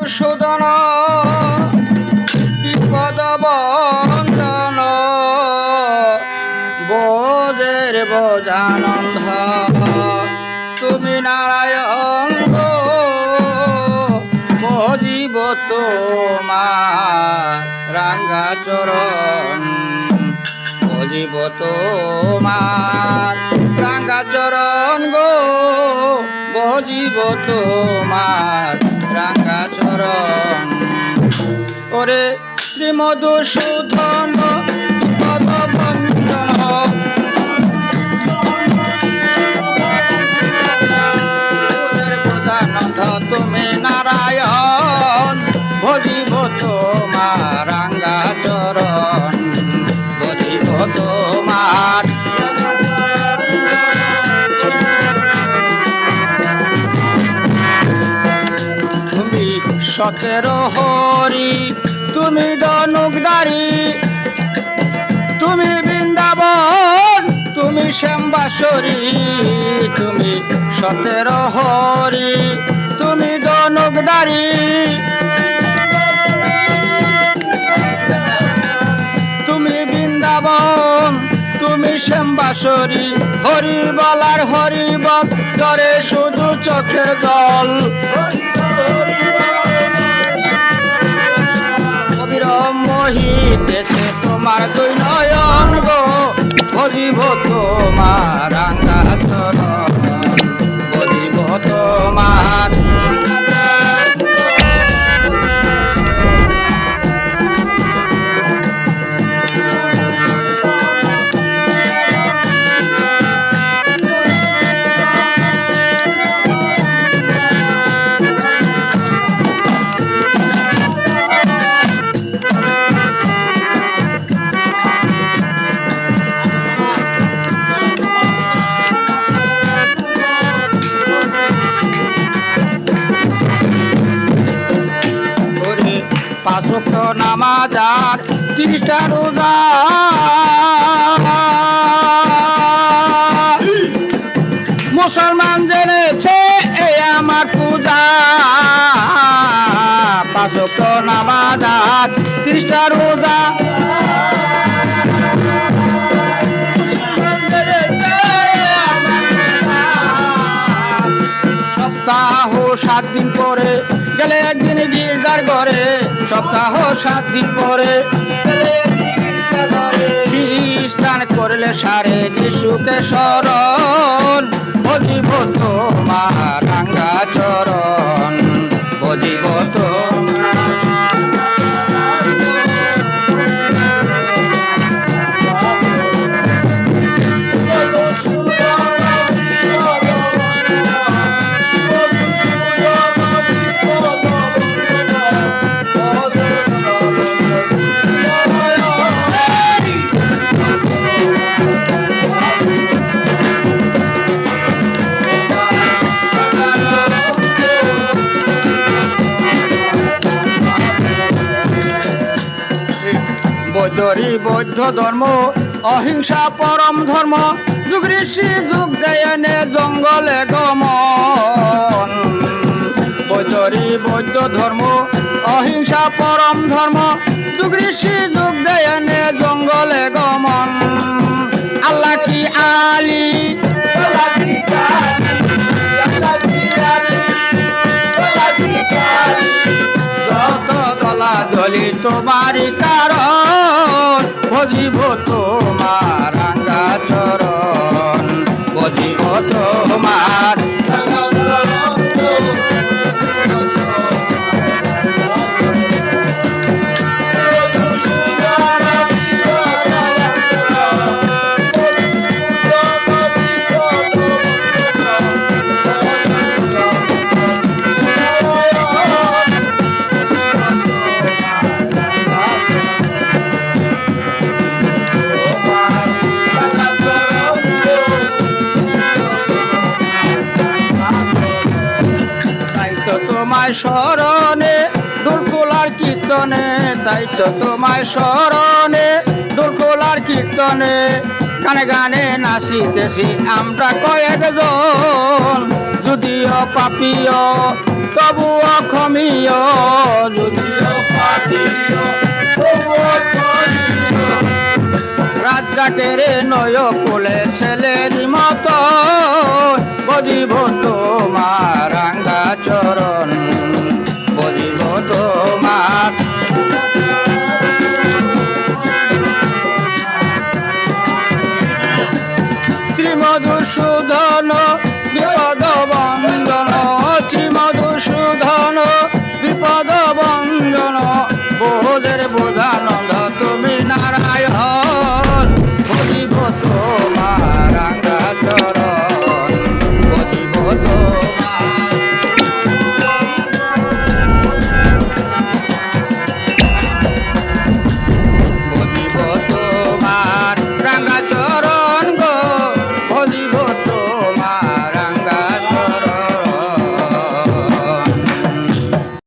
মধুসূদন বিপদ বন্ধন বোঝের বোঝানন্দ তুমি নারায়ণ গো ভজিব তোমার রাঙ্গা চরণ ভজিব তোমার রাঙ্গা চরণ গো ভজিব তোমার রাঙ্গা চরণ ওরে শ্রী মধুসূদন পদবন্ধন তুমি নারায়ণ ভজিব তোমার রাঙ্গা চরণ ভজিব তোমার তুমি সতেরো হরি তুমি ধনুকধারী তুমি বৃন্দাবন তুমি শ্যামবাসরী তুমি সতেরো হরি তুমি ধনুকধারী তুমি বৃন্দাবন তুমি শ্যামবাসরী হরি বলার হরি বল ধরে শুধু চোখের জল অবিরম মোহিতেছে তোমার দুই নয়ন গো ভজিব তোমার রাঙ্গা চরণ ভজিব তোমার পাঁচ ওয়াক্ত নামাজ আর 30টা রোজা মুসলমান জেনেছে এই আমার পূজা পাঁচ ওয়াক্ত নামাজ আর 30টা রোজা সপ্তাহ 7 দিন পরে গেলে একদিন গির্জার ঘরে সপ্তাহ 7 দিন পরে খ্রিস্টান করলে সারে যিশুকে স্মরণ ভজিব তোমার রাঙ্গা চরণ ভজিব বৈদ্যরি বৌদ্ধ ধর্ম অহিংসা পরম ধর্ম যুগ ঋষি যুগ দেয়নে জঙ্গলে গমন বৈদ্যরি বৌদ্ধ ধর্ম অহিংসা পরম ধর্ম যুগ ঋষি যুগ দেয়নে জঙ্গলে গমন আল্লাহ কি আলী যত দলাদলি তোমারই কারণ ভজিব তোমার রাঙ্গা চরণ ভজিব তোমার তোমায় স্মরণে দুলকুলার কীর্তনে তাই তো তোমায় স্মরণে দুলকুলার কীর্তনে গানে গানে নাচিতেছি আমরা কয়েকজন যদিও পাপিও তবুও ক্ষমীয় যদিও পাঠিও রাজ্জাকের নয় কোলে ছেলের মতো বজিব তোমার রাঙ্গা চরণ